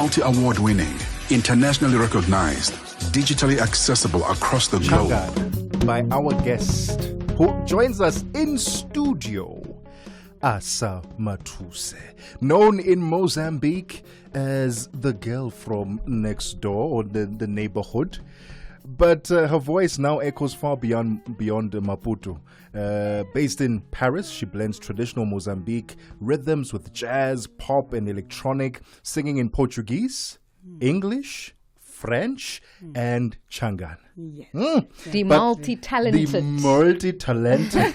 Multi-award winning, internationally recognized, digitally accessible across the globe. Changana, by our guest, who joins us in studio, Assa Matusse, known in Mozambique as the girl from next door or the neighborhood. But her voice now echoes far beyond Maputo. Based in Paris, she blends traditional Mozambique rhythms with jazz, pop, and electronic, singing in Portuguese, English, French, and Changana. Yes. The multi-talented. The multi-talented.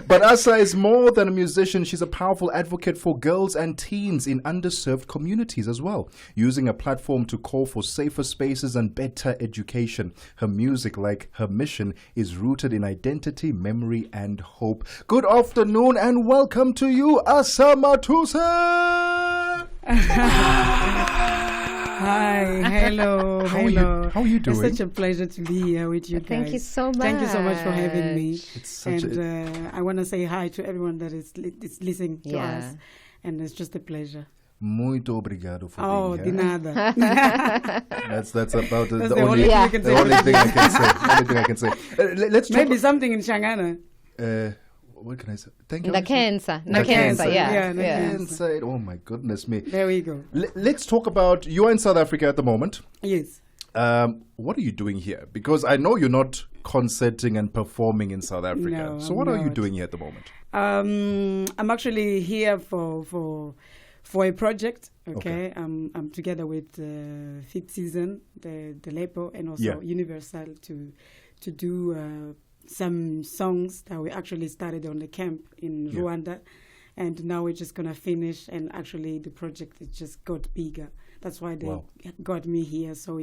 But Assa is more than a musician. She's a powerful advocate for girls and teens in underserved communities as well, using a platform to call for safer spaces and better education. Her music, like her mission, is rooted in identity, memory, and hope. Good afternoon and welcome to you, Assa Matusse! Hi, hello, hello. How are you doing? It's such a pleasure to be here with you guys. Thank you so much. Thank you so much for having me. It's such I want to say hi to everyone that is listening to Yeah. us. And it's just a pleasure. Muito obrigado for Oh, being de here. nada. That's about That's the the only only thing you can the say. only thing I can say. Only thing I can say. Let's talk. Maybe something in Changana. What can I say? Thank you. Nakensa, Nakensa, yeah. Nakensa. Oh my goodness me. There we go. Let's talk about, you're in South Africa at the moment. Yes. What are you doing here? Because I know you're not concerting and performing in South Africa. No, so I'm what are you not. doing here at the moment? I'm actually here for a project. Okay, I'm together with Fifth Season, the label, and also Universal to do some songs that we actually started on the camp in Rwanda, and now we're just gonna finish. And actually, the project it just got bigger. That's why they got me here, so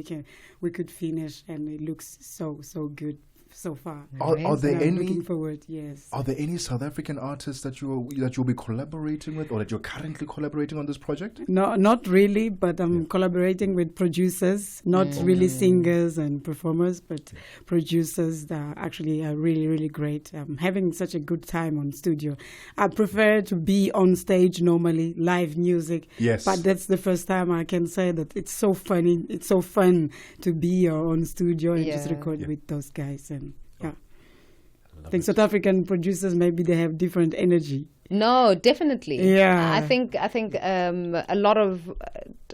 we could finish, and it looks so good so far. Are there And I'm any? looking forward? Yes. Are there any South African artists that you'll be collaborating with, or that you're currently collaborating on this project? No, not really, but I'm collaborating with producers, not really singers and performers, but producers that actually are really, really great. I'm having such a good time on studio. I prefer to be on stage normally, live music. Yes. But that's the first time I can say that it's so funny. It's so fun to be on studio and just record with those guys. And I think South African producers, maybe they have different energy. No, definitely. Yeah. I think a lot of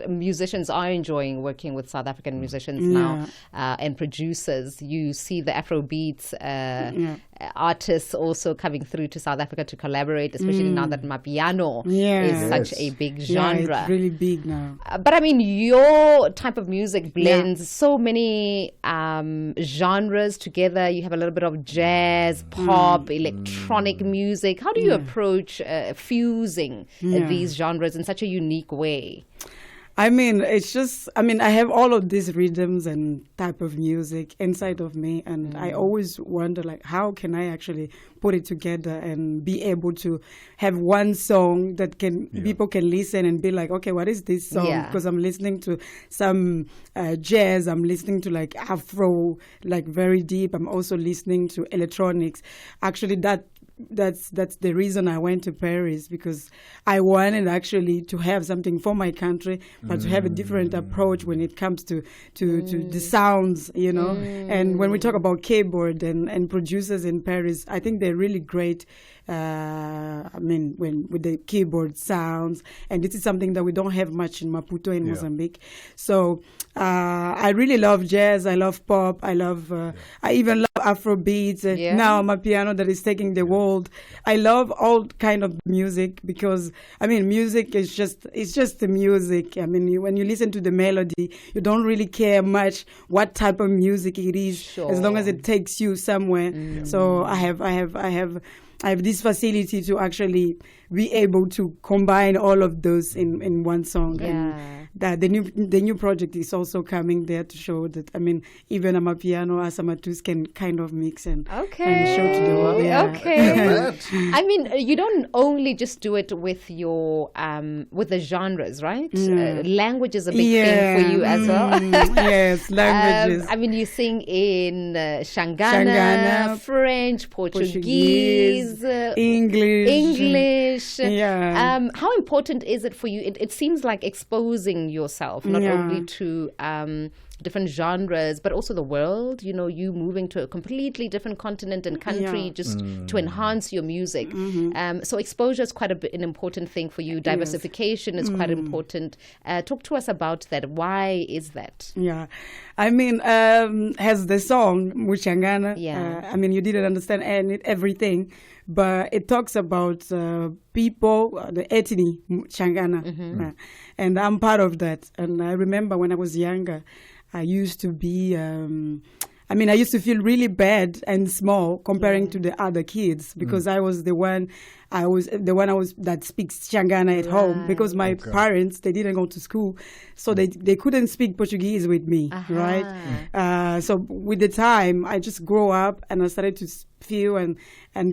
musicians are enjoying working with South African musicians now and producers. You see the Afrobeats artists also coming through to South Africa to collaborate, especially now that Mapiano is such a big genre. Yeah, it's really big now. But I mean, your type of music blends so many genres together. You have a little bit of jazz, pop, electronic music. How do you approach fusing these genres in such a unique way? I mean, it's just, I have all of these rhythms and type of music inside of me, and I always wonder, like, how can I actually put it together and be able to have one song that people can listen and be like, okay, what is this song? Because I'm listening to some jazz, I'm listening to like Afro, like very deep. I'm also listening to electronics. Actually, that's the reason I went to Paris, because I wanted actually to have something for my country, but to have a different approach when it comes to the sounds, you know. And when we talk about keyboard and producers in Paris, I think they're really great. When with the keyboard sounds, and this is something that we don't have much in Maputo in Mozambique. So I really love jazz. I love pop. I love. I even love Afrobeats. Now Mapiano that is taking the world. I love all kind of music, because music is just the music. When you listen to the melody, you don't really care much what type of music it is, as long as it takes you somewhere. So I have this facility to actually be able to combine all of those in one song. And that the new project is also coming there to show that even a Mapiano, Assa Matusse can kind of mix and show to the world. You don't only just do it with your with the genres, right? Language is a big thing for you as well. Yes, languages. You sing in Changana, French, Portuguese, English. How important is it for you? It seems like exposing exposing yourself not only to different genres, but also the world. You know, you moving to a completely different continent and country just to enhance your music. So exposure is quite an important thing for you. Diversification is quite important. Talk to us about that. Why is that? Yeah, I mean, has the song Changana. I mean, you didn't understand everything, but it talks about people, the ethnic Changana, and I'm part of that. And I remember when I was younger, I used to be, I used to feel really bad and small comparing to the other kids because I was the one that speaks Changana at home because my parents, they didn't go to school, so they couldn't speak Portuguese with me, right? So with the time, I just grew up and I started to feel and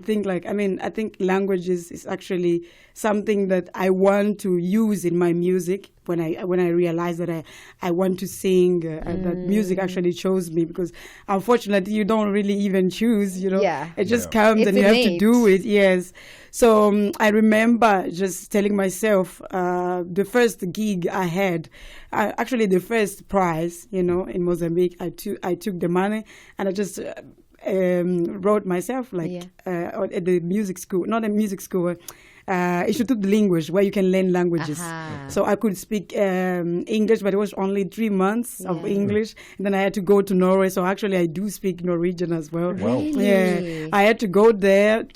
think like, I think languages is actually something that I want to use in my music when I realized that I want to sing and that music actually chose me, because unfortunately you don't really even choose, you know. It just comes and you have to do it. So I remember just telling myself the first gig I had, actually the first prize, you know, in Mozambique, I took the money and I just wrote myself at the music school, not a music school, Institute de Línguas, where you can learn languages. So I could speak English, but it was only 3 months of English. And then I had to go to Norway. So actually I do speak Norwegian as well. Really? Yeah, I had to go there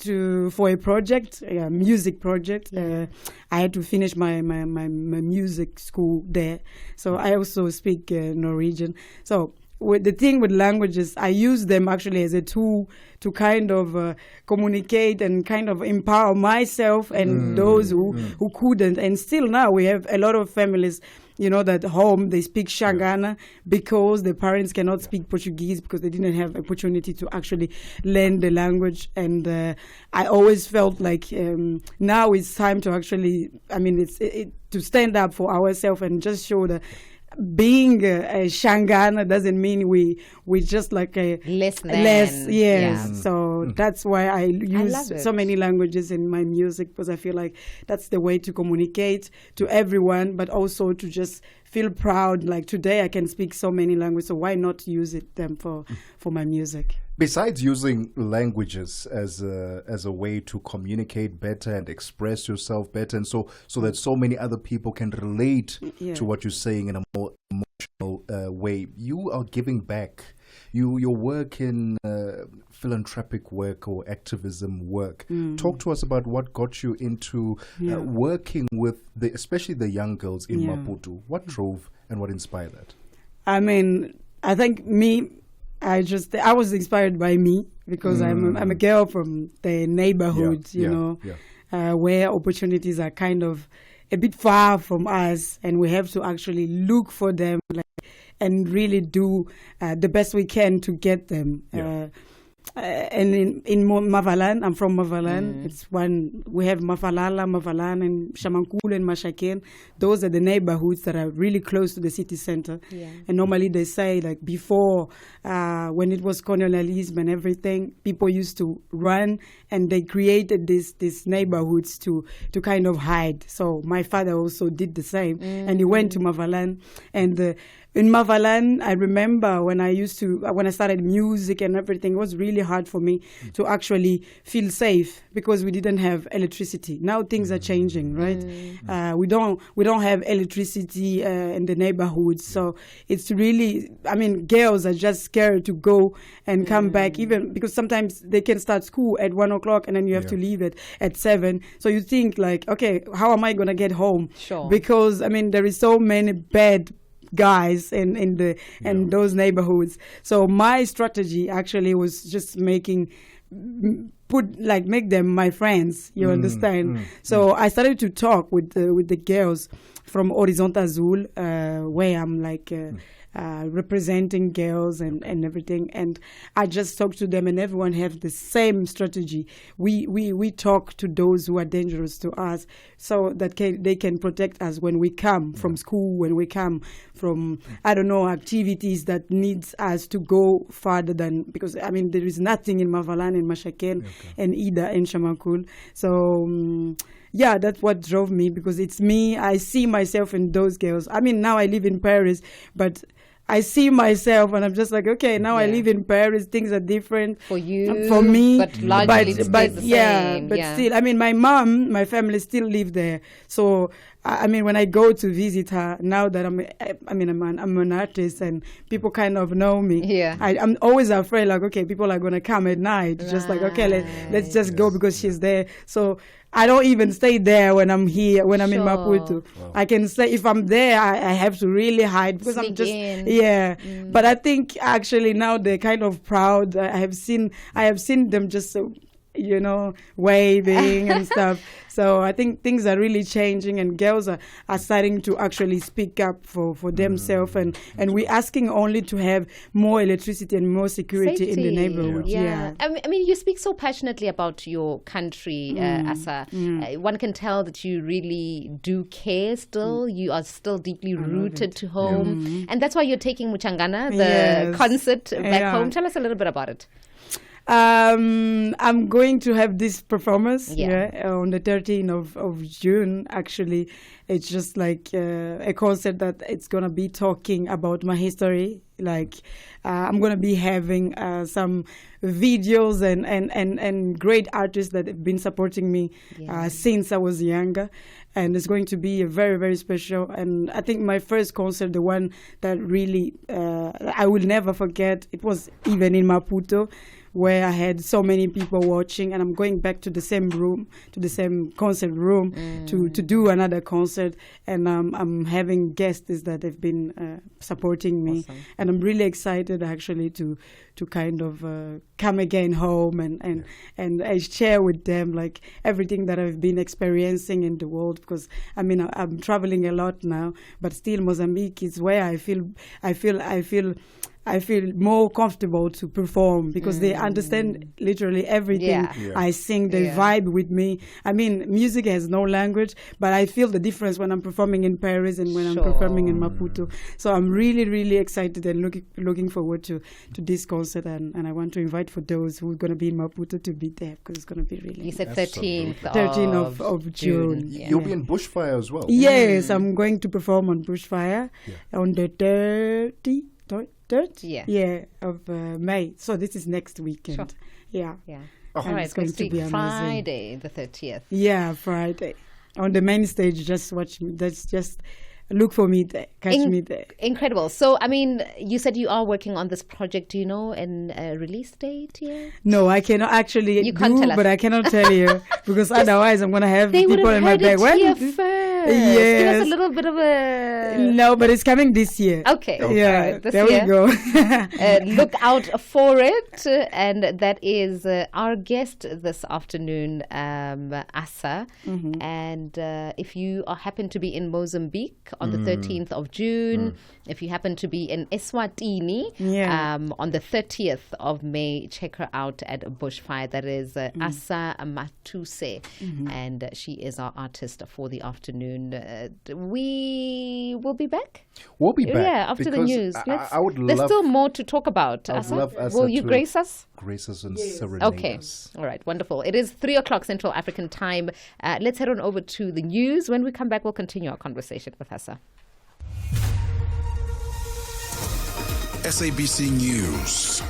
for a project, a music project. I had to finish my music school there. So I also speak Norwegian. So the thing with languages, I use them actually as a tool to kind of communicate and kind of empower myself and those who couldn't. And still now we have a lot of families, you know, that home they speak Changana because the parents cannot speak Portuguese because they didn't have opportunity to actually learn the language. And I always felt like now it's time to actually, to stand up for ourselves and just show that being a Changana doesn't mean we just like a less. So that's why I use so many languages in my music, because I feel like that's the way to communicate to everyone, but also to just feel proud. Like today I can speak so many languages, so why not use them for my music? Besides using languages as a way to communicate better and express yourself better, and so that so many other people can relate to what you're saying in a more emotional way, you are giving back. Your work in philanthropic work or activism work. Talk to us about what got you into working with especially the young girls in Maputo. What drove and what inspired that? I think I was inspired by me because I'm a girl from the neighborhood, where opportunities are kind of a bit far from us, and we have to actually look for them and really do the best we can to get them. And in Mavalan, I'm from Mavalan. We have Mavalan, and Shamankulu and Mashakeng. Those are the neighborhoods that are really close to the city center. And normally they say, like, before, when it was colonialism and everything, people used to run, and they created these neighborhoods to kind of hide. So my father also did the same, and he went to Mavalan, and in Mavalan, I remember when I started music and everything, it was really hard for me to actually feel safe because we didn't have electricity. Now things are changing, right? We don't have electricity in the neighborhoods, so it's really, girls are just scared to go and come back, even because sometimes they can start school at 1 o'clock and then you have to leave it at 7. So you think like, okay, how am I gonna get home? Because there is so many bad guys in those neighborhoods. So my strategy actually was just make them my friends, you understand? So I started to talk with the girls from Horizonte Azul, where I'm like representing girls and everything, and I just talk to them, and everyone have the same strategy. We talk to those who are dangerous to us, so that they can protect us when we come from school, when we come from activities that needs us to go farther than, because there is nothing in Mavalan and Mashakeng and Ida and Shamankul. So yeah, that's what drove me, because it's me. I see myself in those girls. I mean, now I live in Paris, but I see myself and I'm just like, okay, now I live in Paris. Things are different for you, for me, but largely but the yeah, same. but still, I mean, my family still live there. So I mean, when I go to visit her, now that I'm an artist and people kind of know me. Yeah. I'm always afraid, like, okay, people are gonna come at night, just like, okay, let's just go because she's there. So I don't even stay there when I'm here, when I'm in Maputo. Wow. I can say if I'm there, I have to really hide because I'm just But I think actually now they're kind of proud. I have seen them just waving and stuff. So I think things are really changing, and girls are starting to actually speak up for themselves, and we're asking only to have more electricity and more security in the neighborhood. Yeah. I mean, you speak so passionately about your country, Assa. One can tell that you really do care still. You are still deeply rooted to home. And that's why you're taking Changana, the concert, back home. Tell us a little bit about it. I'm going to have this performance on the 13th of June. Actually, it's just like a concert that it's going to be talking about my history. Like I'm going to be having some videos and great artists that have been supporting me since I was younger. And it's going to be a very, very special. And I think my first concert, the one that really I will never forget, it was even in Maputo, where I had so many people watching, and I'm going back to the same room, to the same concert room, to do another concert. And I'm having guests that have been supporting me. Awesome. And I'm really excited actually to kind of come again home and I share with them like everything that I've been experiencing in the world, because I mean I'm traveling a lot now, but still Mozambique is where I feel more comfortable to perform, because they understand literally everything I sing. They vibe with me. I mean, music has no language, but I feel the difference when I'm performing in Paris and when I'm performing in Maputo. So I'm really, really excited and looking forward to this concert. And I want to invite for those who are going to be in Maputo to be there, because it's going to be really. You said 13th of June. You'll be in Bushfire as well. Yes, I'm going to perform on Bushfire on the 30th. Of May. So this is next weekend. Sure. Yeah. All right, it's going to be Friday the 30th. Yeah, Friday. On the main stage, just watch me. Just look for me there. Catch me there. Incredible. So, I mean, you said you are working on this project. Do you know a release date yet? No, I cannot actually. You can't tell us. But I cannot tell you because otherwise I'm going to have people in my bag. Yes. Give us a little bit of a... No, but it's coming this year. Okay. Yeah, right, there we go. Look out for it. And that is our guest this afternoon, Assa. And if you happen to be in Mozambique on the 13th of June, if you happen to be in Eswatini on the 30th of May, check her out at Bushfire. That is Assa Matusse. And she is our artist for the afternoon. We will be back. We'll be back. Yeah, after the news. I would love. There's still more to talk about. Assa. Will you grace us? Grace us and serenade us. All right. Wonderful. It is 3:00 Central African time. Let's head on over to the news. When we come back, we'll continue our conversation with Assa. SABC News.